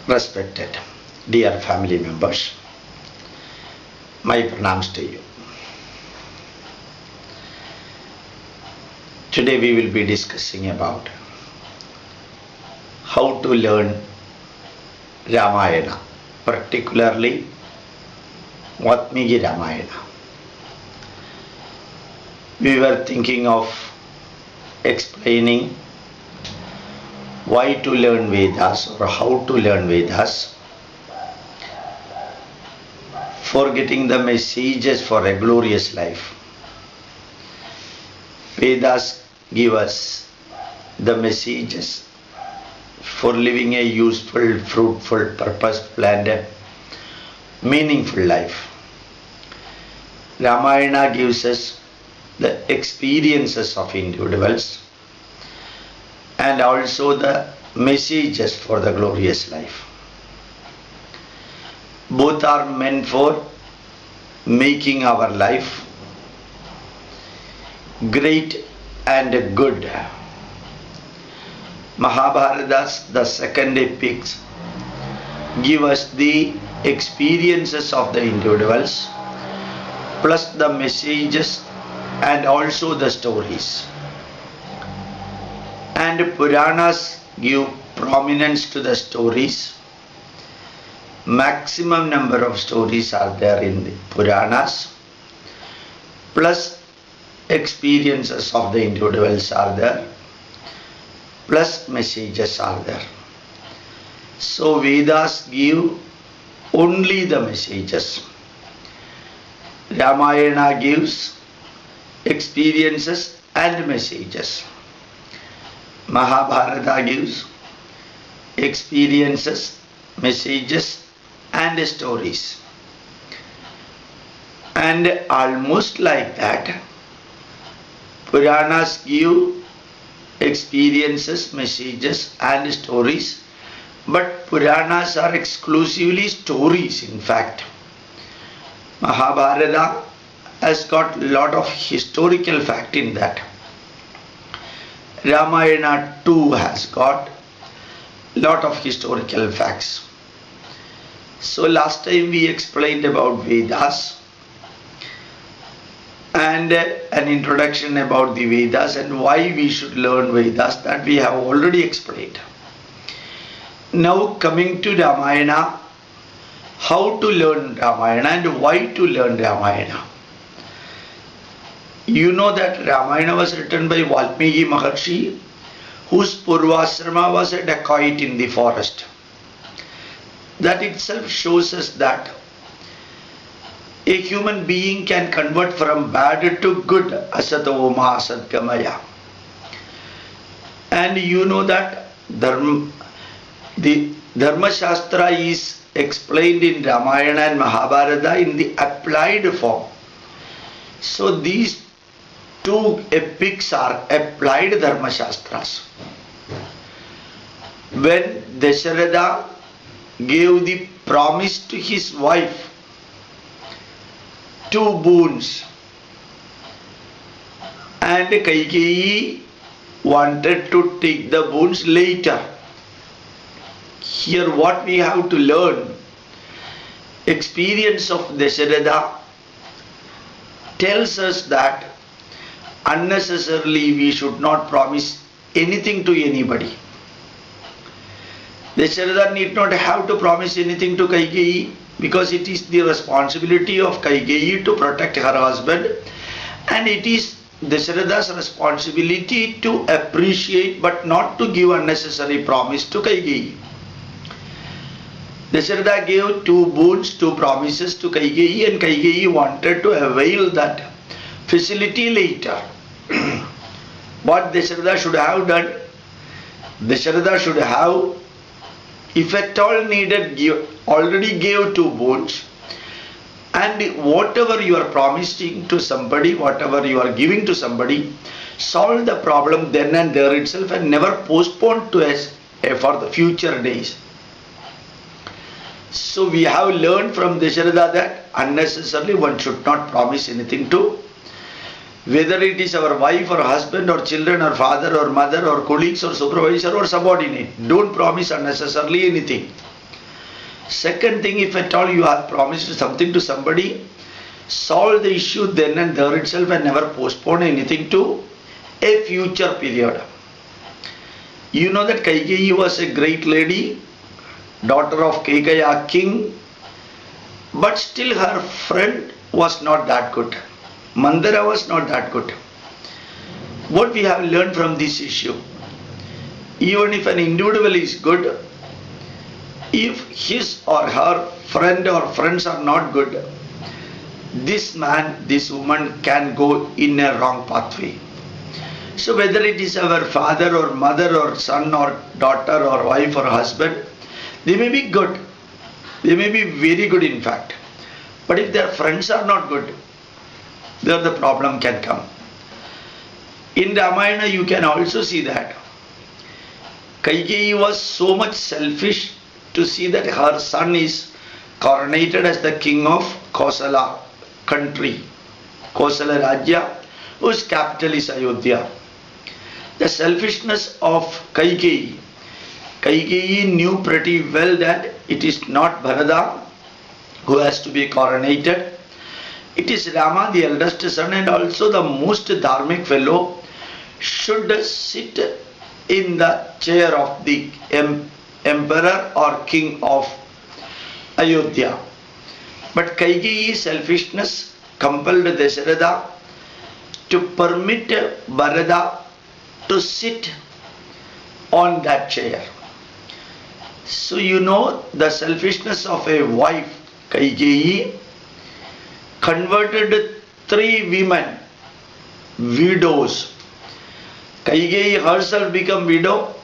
Respected dear family members, my pranams to you. Today we will be discussing about how to learn Ramayana, particularly Vatmiki Ramayana. We were thinking of explaining why to learn Vedas or how to learn Vedas, for getting the messages for a glorious life. Vedas give us the messages for living a useful, fruitful, purposeful and meaningful life. Ramayana gives us the experiences of individuals and also the messages for the glorious life. Both are meant for making our life great and good. Mahabharatas, the second epics, give us the experiences of the individuals plus the messages and also the stories. And Puranas give prominence to the stories. Maximum number of stories are there in the Puranas, plus experiences of the individuals are there, plus messages are there. So Vedas give only the messages. Ramayana gives experiences and messages. Mahabharata gives experiences, messages and stories. And almost like that, Puranas give experiences, messages and stories, but Puranas are exclusively stories in fact. Mahabharata has got lot of historical fact in that. Ramayana too has got lot of historical facts. So last time we explained about Vedas and an introduction about the Vedas and why we should learn Vedas, that we have already explained. Now coming to Ramayana, how to learn Ramayana and why to learn Ramayana. You know that Ramayana was written by Valmiki Maharshi, whose Purvasrama was a dacoit in the forest. That itself shows us that a human being can convert from bad to good, asato ma asatgamaya. And you know that the Dharma Shastra is explained in Ramayana and Mahabharata in the applied form. So these two epics are applied Dharma Shastras. When Dasharatha gave the promise to his wife, two boons, and Kaikeyi wanted to take the boons later. Here what we have to learn, experience of Dasharatha tells us that unnecessarily we should not promise anything to anybody. Dasharatha need not have to promise anything to Kaikeyi, because it is the responsibility of Kaikeyi to protect her husband, and it is Dasharatha's responsibility to appreciate but not to give unnecessary promise to Kaikeyi. Dasharatha gave two boons, two promises to Kaikeyi, and Kaikeyi wanted to avail that facility later. What Dasharatha should have done? Dasharatha should have, if at all needed, already gave two boons, and whatever you are promising to somebody, whatever you are giving to somebody, solve the problem then and there itself and never postpone to us for the future days. So we have learned from Dasharatha that unnecessarily one should not promise anything to, whether it is our wife or husband or children or father or mother or colleagues or supervisor or subordinate. Don't promise unnecessarily anything. Second thing, if at all you have promised something to somebody, solve the issue then and there itself and never postpone anything to a future period. You know that Kaikeyi was a great lady, daughter of Keikaya king, but still her friend was not that good. Mandara was not that good. What we have learned from this issue, even if an individual is good, if his or her friend or friends are not good, this man, this woman can go in a wrong pathway. So whether it is our father or mother or son or daughter or wife or husband, they may be good. They may be very good in fact. But if their friends are not good, there the problem can come. In Ramayana you can also see that Kaikeyi was so much selfish to see that her son is coronated as the king of Kosala country, Kosala Rajya, whose capital is Ayodhya. The selfishness of Kaikeyi. Kaikeyi knew pretty well that it is not Bharata who has to be coronated. It is Rama, the eldest son and also the most dharmic fellow, should sit in the chair of the emperor or king of Ayodhya. But Kaikeyi's selfishness compelled Dasharatha to permit Bharata to sit on that chair. So you know the selfishness of a wife, Kaikeyi, converted 3 women widows. Kaikeyi herself became widow,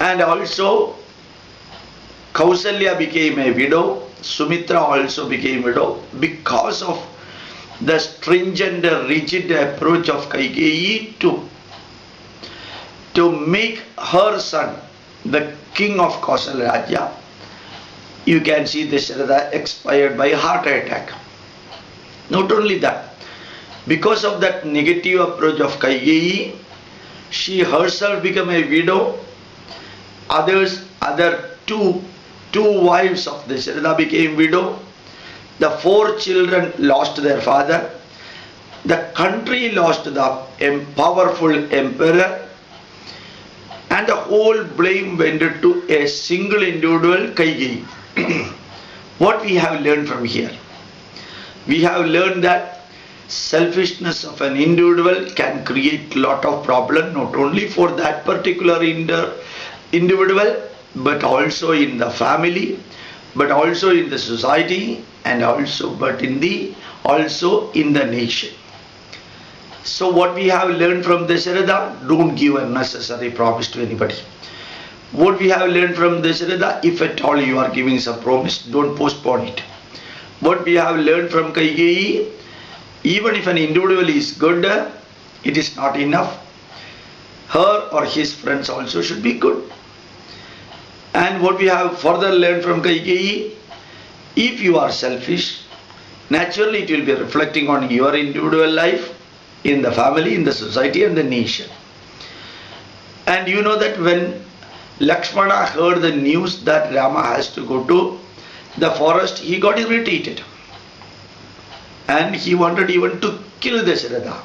and also Kausalya became a widow, Sumitra also became widow because of the stringent, rigid approach of Kaikeyi to make her son the king of Kosala Rajya. You can see Dasharatha expired by heart attack. Not only that, because of that negative approach of Kaikeyi, she herself became a widow. Other two wives of Dasharatha became widow. The 4 children lost their father. The country lost the powerful emperor. And the whole blame went to a single individual, Kaikeyi. What we have learned from here? We have learned that selfishness of an individual can create lot of problem, not only for that particular individual, but also in the family, but also in the society, and also in the nation. So what we have learned from Dasharatha, don't give unnecessary promise to anybody. What we have learned from Dasharatha, if at all you are giving some promise, don't postpone it. What we have learned from Kaikeyi, even if an individual is good, it is not enough. Her or his friends also should be good. And what we have further learned from Kaikeyi, if you are selfish, naturally it will be reflecting on your individual life, in the family, in the society and the nation. And you know that when Lakshmana heard the news that Rama has to go to the forest, he got irritated. And he wanted even to kill Dasharatha.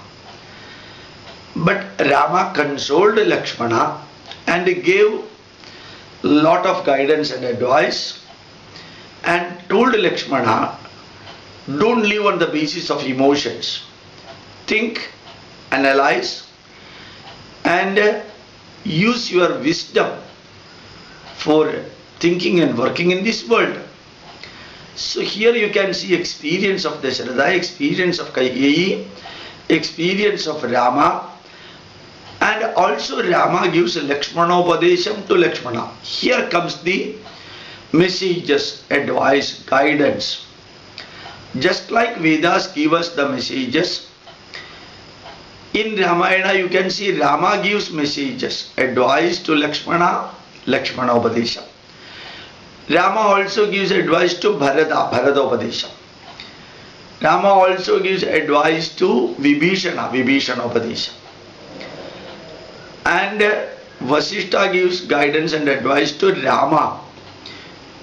But Rama consoled Lakshmana and gave lot of guidance and advice and told Lakshmana, don't live on the basis of emotions. Think, analyze and use your wisdom for thinking and working in this world. So here you can see experience of Dasharatha, experience of Kaikeyi, experience of Rama, and also Rama gives Lakshmanopadesham to Lakshmana. Here comes the messages, advice, guidance. Just like Vedas give us the messages, in Ramayana you can see Rama gives messages, advice to Lakshmana, Lakshmanopadesham. Rama also gives advice to Bharata, Bharatopadesham. Rama also gives advice to Vibhishana, Vibhishanopadesham. And Vasishtha gives guidance and advice to Rama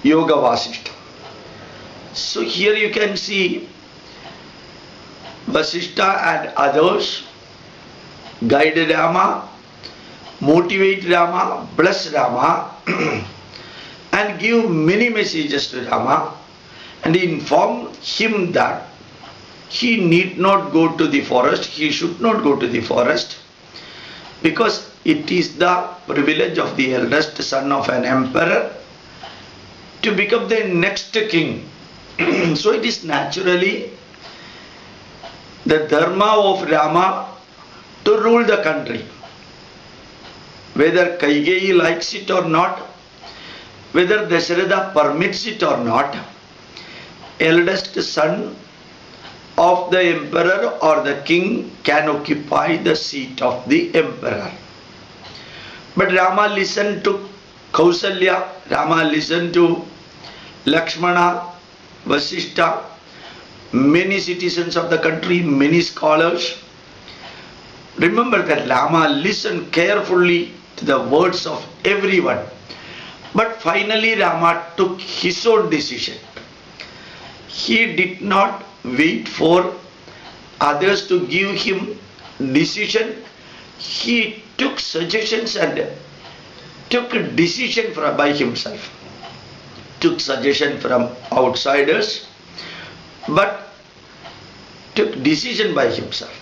Yoga Vasishta. So here you can see Vasishta and others guide Rama, motivate Rama, bless Rama and give many messages to Rama and inform him that he need not go to the forest, he should not go to the forest because it is the privilege of the eldest son of an emperor to become the next king. So it is naturally the dharma of Rama to rule the country. Whether Kaigeyi likes it or not, whether Dasharatha permits it or not, eldest son of the emperor or the king can occupy the seat of the emperor. But Rama listened to Kausalya, Rama listened to Lakshmana, Vasishta, many citizens of the country, many scholars. Remember that Rama listened carefully to the words of everyone. But finally Rama took his own decision. He did not wait for others to give him decision. He took suggestions and took a decision by himself. Took suggestion from outsiders, but took decision by himself.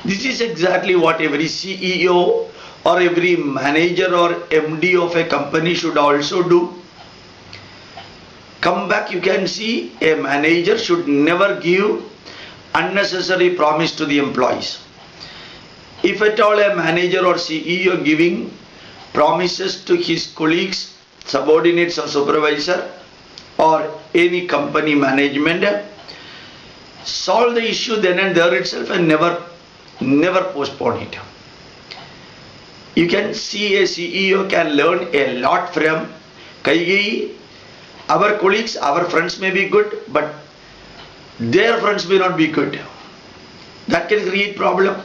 This is exactly what every CEO or every manager or MD of a company should also do. Come back, you can see a manager should never give unnecessary promise to the employees. If at all a manager or CEO giving promises to his colleagues, subordinates or supervisor or any company management, solve the issue then and there itself and never postpone it. You can see a CEO can learn a lot from Kaigeyi. Our colleagues, our friends may be good, but their friends may not be good. That can create problem.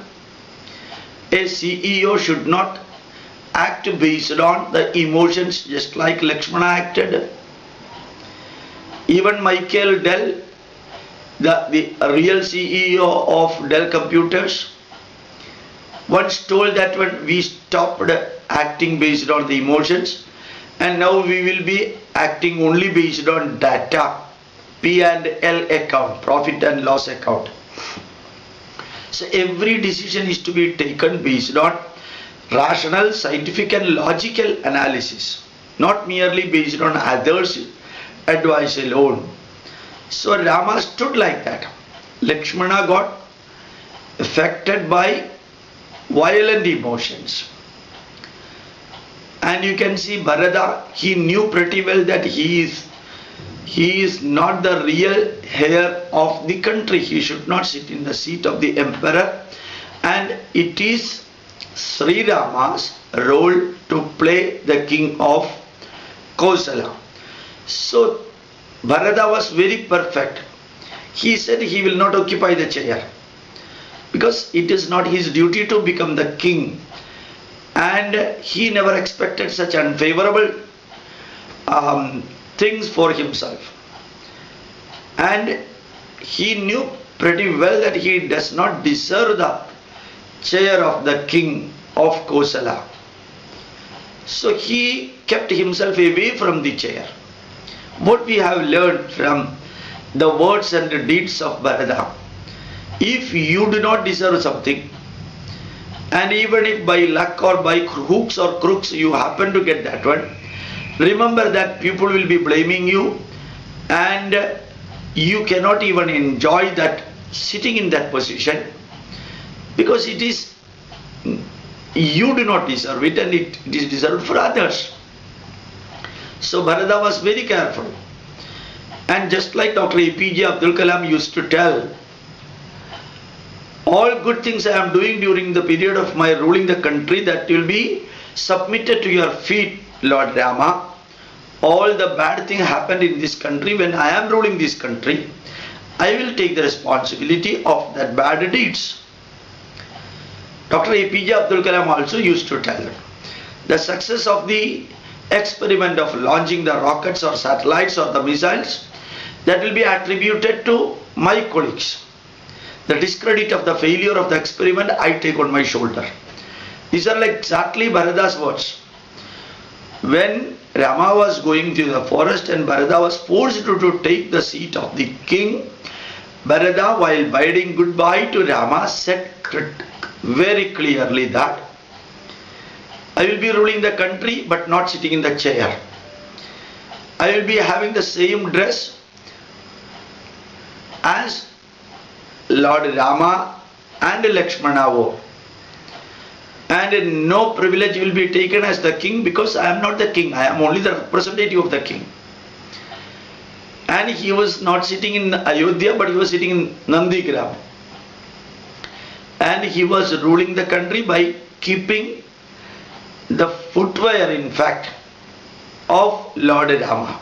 A CEO should not act based on the emotions, just like Lakshmana acted. Even Michael Dell, the real CEO of Dell Computers, once told that when we stopped acting based on the emotions and now we will be acting only based on data, P&L account, profit and loss account. So every decision is to be taken based on rational, scientific and logical analysis, not merely based on others' advice alone. So Rama stood like that. Lakshmana got affected by violent emotions. And you can see Bharata, he knew pretty well that he is not the real heir of the country. He should not sit in the seat of the emperor. And it is Sri Rama's role to play the king of Kosala. So Bharata was very perfect. He said he will not occupy the chair because it is not his duty to become the king. And he never expected such unfavorable things for himself. And he knew pretty well that he does not deserve the chair of the king of Kosala. So he kept himself away from the chair. What we have learned from the words and the deeds of Bharata, if you do not deserve something, and even if by luck or by hooks or crooks you happen to get that one, remember that people will be blaming you and you cannot even enjoy that sitting in that position because it is, you do not deserve it and it is deserved for others. So Bharata was very careful. And just like Dr. APJ Abdul Kalam used to tell, all good things I am doing during the period of my ruling the country, that will be submitted to your feet, Lord Rama. All the bad things happened in this country when I am ruling this country. I will take the responsibility of that bad deeds. Dr. APJ Abdul Kalam also used to tell the success of the experiment of launching the rockets or satellites or the missiles, that will be attributed to my colleagues. The discredit of the failure of the experiment I take on my shoulder. These are like exactly Bharata's words. When Rama was going to the forest and Bharata was forced to take the seat of the king, Bharata, while bidding goodbye to Rama, said very clearly that I will be ruling the country but not sitting in the chair. I will be having the same dress as Lord Rama and Lakshmana wore. And no privilege will be taken as the king, because I am not the king, I am only the representative of the king. And he was not sitting in Ayodhya, but he was sitting in Nandigram. And he was ruling the country by keeping the footwear, in fact, of Lord Rama.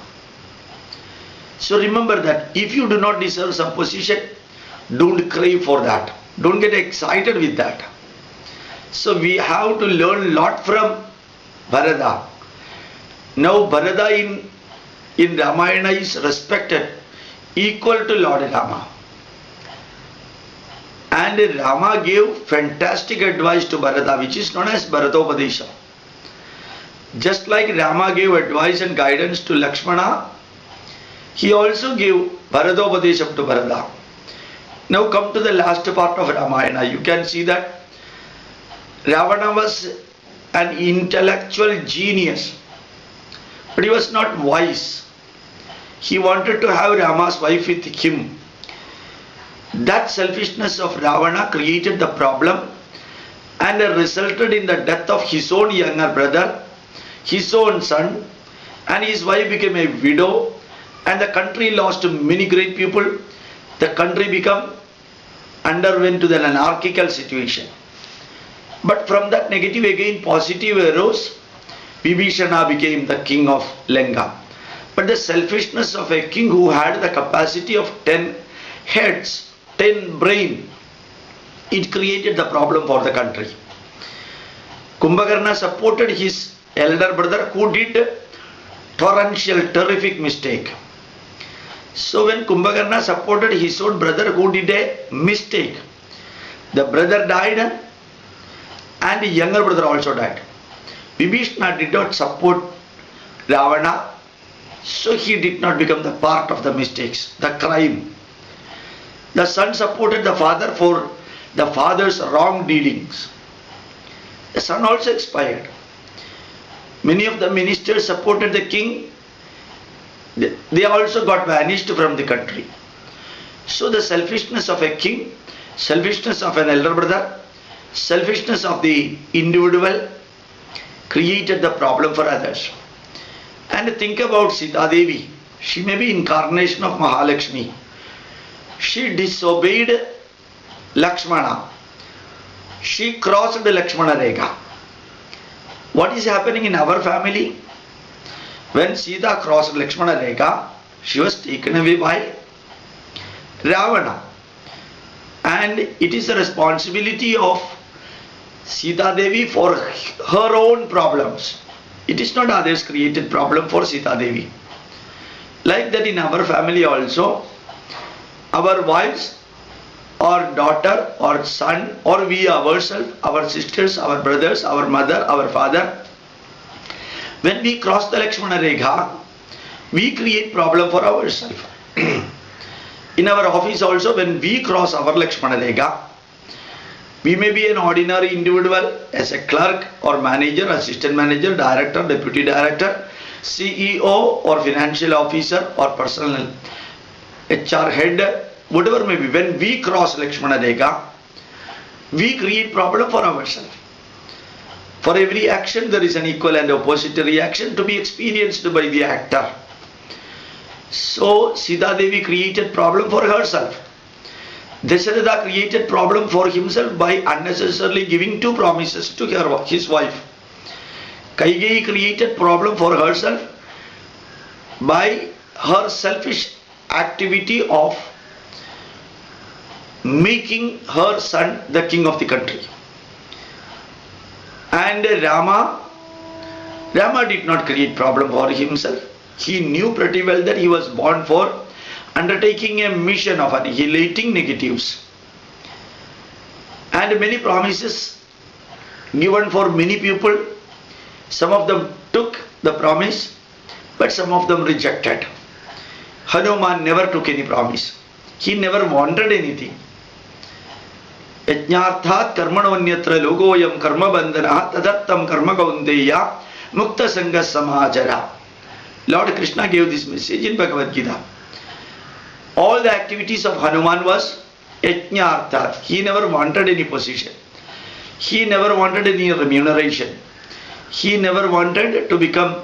So remember that if you do not deserve some position, don't crave for that. Don't get excited with that. So we have to learn a lot from Bharata. Now Bharata in Ramayana is respected equal to Lord Rama. And Rama gave fantastic advice to Bharata, which is known as Bharatopadesha. Just like Rama gave advice and guidance to Lakshmana, he also gave Bharatopadesha to Bharata. Now come to the last part of Ramayana. You can see that Ravana was an intellectual genius, but he was not wise. He wanted to have Rama's wife with him. That selfishness of Ravana created the problem and resulted in the death of his own younger brother, his own son, and his wife became a widow, and the country lost many great people. The country underwent to an anarchical situation. But from that negative again positive arose. Vibhishana became the king of Lanka. But the selfishness of a king who had the capacity of 10 heads, 10 brain, it created the problem for the country. Kumbhakarna supported his elder brother who did torrential, terrific mistake. So when Kumbhakarna supported his own brother who did a mistake, the brother died and the younger brother also died. Vibhishana did not support Ravana, so he did not become the part of the mistakes, the crime. The son supported the father for the father's wrong dealings. The son also expired. Many of the ministers supported the king. They also got vanished from the country. So the selfishness of a king, selfishness of an elder brother, selfishness of the individual created the problem for others. And think about Sita Devi. She may be incarnation of Mahalakshmi. She disobeyed Lakshmana. She crossed the Lakshmana Rekha. What is happening in our family? When Sita crossed Lakshmana Rekha, she was taken away by Ravana. And it is the responsibility of Sita Devi for her own problems. It is not others created problem for Sita Devi. Like that in our family also, our wives or daughter or son or we ourselves, our sisters, our brothers, our mother, our father, when we cross the Lakshmana Rekha, we create problem for ourselves. In our office also, when we cross our Lakshmana Rekha, we may be an ordinary individual as a clerk or manager, assistant manager, director, deputy director, CEO or financial officer or personal HR head, whatever may be. When we cross Lakshmana Rekha, we create problem for ourselves. For every action there is an equal and opposite reaction to be experienced by the actor. So Sita Devi created problem for herself. Dasharatha created problem for himself by unnecessarily giving 2 promises to his wife. Kaigeyi created problem for herself by her selfish activity of making her son the king of the country. And Rama Rama did not create problem for himself. He knew pretty well that he was born for undertaking a mission of annihilating negatives. And many promises given for many people. Some of them took the promise, but some of them rejected. Hanuman never took any promise. He never wanted anything. Yajnarthat karmanavanyatra logoyam karma bandhana tadattam karma kaunteya mukta sangha samajara. Lord Krishna gave this message in Bhagavad Gita. All the activities of Hanuman was yajnarthat. He never wanted any position. He never wanted any remuneration. He never wanted to become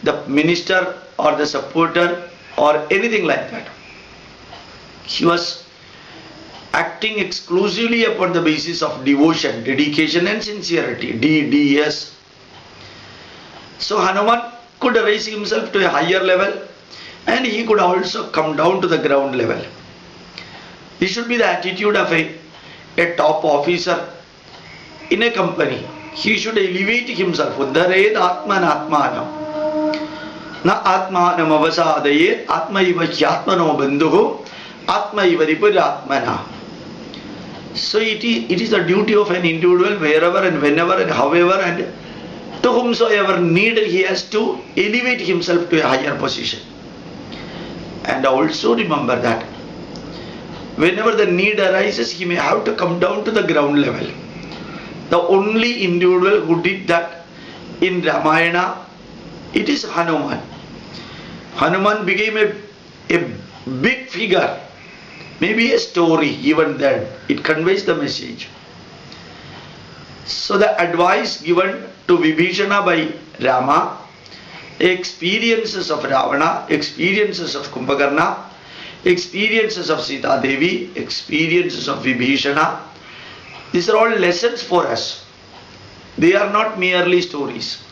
the minister or the supporter or anything like that. He was acting exclusively upon the basis of devotion, dedication and sincerity. DDS. So Hanuman could raise himself to a higher level and he could also come down to the ground level. This should be the attitude of a top officer in a company. He should elevate himself. Uddhared atman atmanam. Na atmanam avasadayet atma iva hyatmano bandhuho atma iva ripuratmana. So it is the duty of an individual wherever and whenever and however and to whomsoever need he has to elevate himself to a higher position. And also remember that whenever the need arises, he may have to come down to the ground level. The only individual who did that in Ramayana, it is Hanuman. Hanuman became a big figure, maybe a story even then. It conveys the message. So the advice given to Vibhishana by Rama, experiences of Ravana, experiences of Kumbhakarna, experiences of Sita Devi, experiences of Vibhishana, these are all lessons for us. They are not merely stories.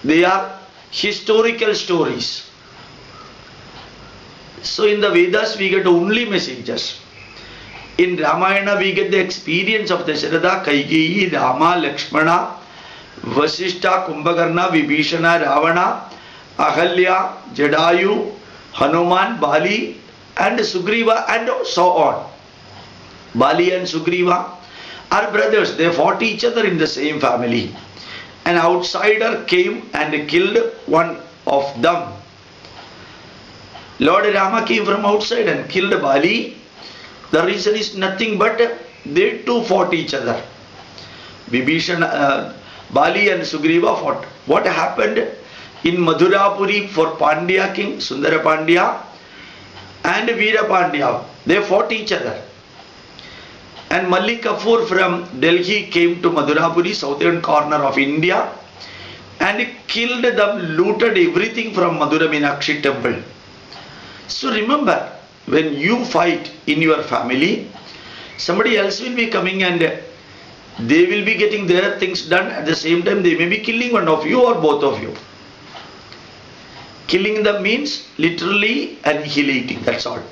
They are historical stories. So in the Vedas we get only messages. In Ramayana we get the experience of Dasharatha, Kaikeyi, Rama, Lakshmana, Vasishtha, Kumbhakarna, Vibhishana, Ravana, Ahalya, Jadayu, Hanuman, Bali and Sugriva and so on. Bali and Sugriva are brothers. They fought each other in the same family. An outsider came and killed one of them. Lord Rama came from outside and killed Bali. The reason is nothing but they too fought each other. Vibhishana, Bali and Sugriva fought. What happened in Madhurapuri for Pandya king, Sundara Pandya and Veera Pandya? They fought each other. And Malik Kafur from Delhi came to Madhurapuri, southern corner of India, and killed them, looted everything from Madhura Meenakshi temple. So remember, when you fight in your family, somebody else will be coming and they will be getting their things done. At the same time, they may be killing one of you or both of you. Killing them means literally annihilating, that's all.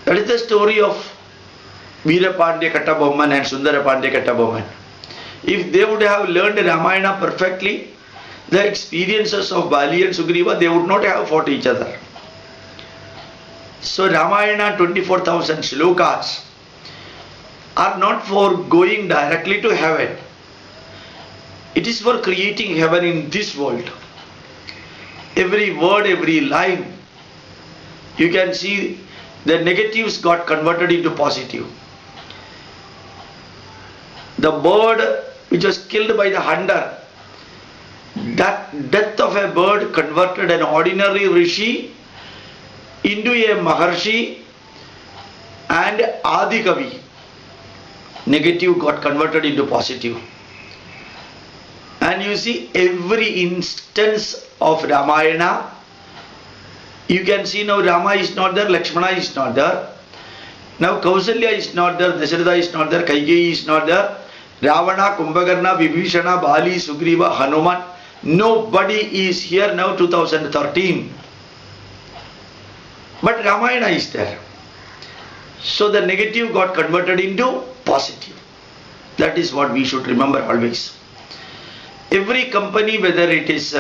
That is the story of Veera Pandya Kattabomman and Sundara Pandya Kattabomman. If they would have learned Ramayana perfectly, the experiences of Bali and Sugriva, they would not have fought each other. So Ramayana 24,000 shlokas are not for going directly to heaven. It is for creating heaven in this world. Every word, every line, you can see the negatives got converted into positive. The bird which was killed by the hunter, that death of a bird converted an ordinary rishi into a Maharshi and Adi Kavi. Negative got converted into positive. And you see every instance of Ramayana, you can see now Rama is not there, Lakshmana is not there. Now Kausalya is not there, Dasharatha is not there, Kaikeyi is not there. Ravana, Kumbhakarna, Vibhishana, Bali, Sugriva, Hanuman, nobody is here now 2013. But Ramayana is there. So the negative got converted into positive. That is what we should remember always. Every company, whether it is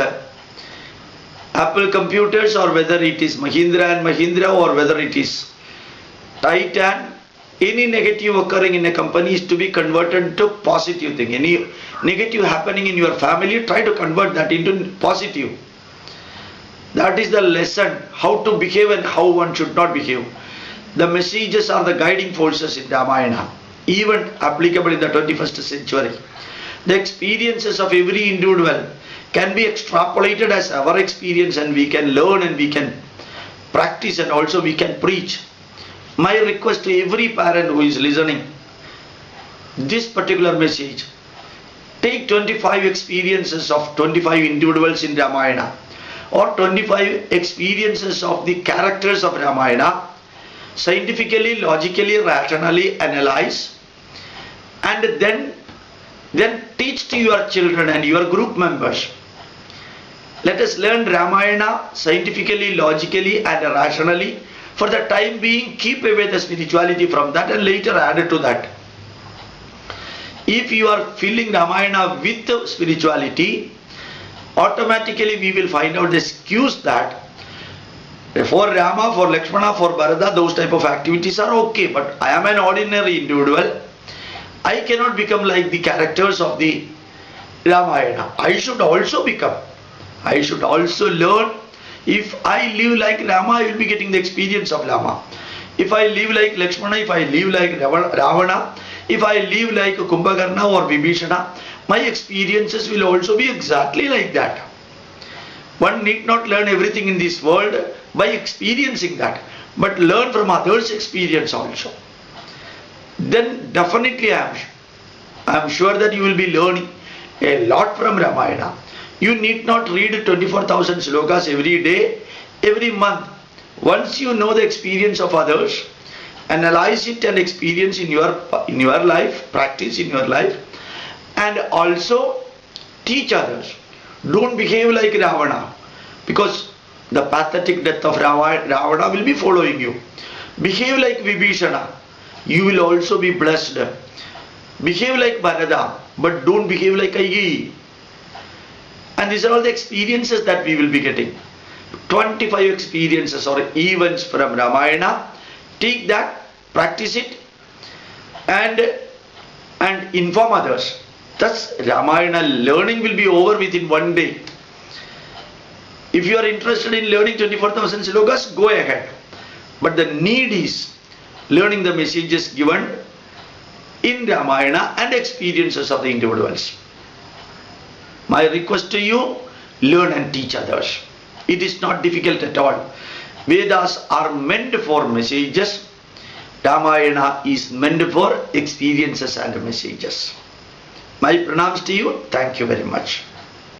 Apple Computers or whether it is Mahindra and Mahindra or whether it is Titan, any negative occurring in a company is to be converted to positive thing. Any negative happening in your family, try to convert that into positive. That is the lesson, how to behave and how one should not behave. The messages are the guiding forces in Ramayana, even applicable in the 21st century. The experiences of every individual can be extrapolated as our experience, and we can learn and we can practice and also we can preach. My request to every parent who is listening this particular message, take 25 experiences of 25 individuals in Ramayana or 25 experiences of the characters of Ramayana, scientifically, logically, rationally analyze, and then teach to your children and your group members. Let us learn Ramayana scientifically, logically and rationally. For the time being, keep away the spirituality from that and later add it to that. If you are filling Ramayana with spirituality, automatically we will find out the excuse that for Rama, for Lakshmana, for Bharata, those type of activities are okay, but I am an ordinary individual. I cannot become like the characters of the Ramayana. I should also become. I should also learn. If I live like Rama, I will be getting the experience of Rama. If I live like Lakshmana, if I live like Ravana, if I live like Kumbhakarna or Vibhishana, my experiences will also be exactly like that. One need not learn everything in this world by experiencing that, but learn from others' experience also. Then definitely I am sure that you will be learning a lot from Ramayana. You need not read 24,000 slokas every day, every month. Once you know the experience of others, analyze it and experience in your life, practice in your life, and also teach others. Don't behave like Ravana, because the pathetic death of Ravana will be following you. Behave like Vibhishana, you will also be blessed. Behave like Bharata, but don't behave like Kaikeyi. And these are all the experiences that we will be getting. 25 experiences or events from Ramayana. Take that, practice it, and inform others. Thus, Ramayana learning will be over within one day. If you are interested in learning 24,000 slokas, go ahead. But the need is learning the messages given in Ramayana and experiences of the individuals. My request to you, learn and teach others. It is not difficult at all. Vedas are meant for messages. Ramayana is meant for experiences and messages. My pranams to you. Thank you very much.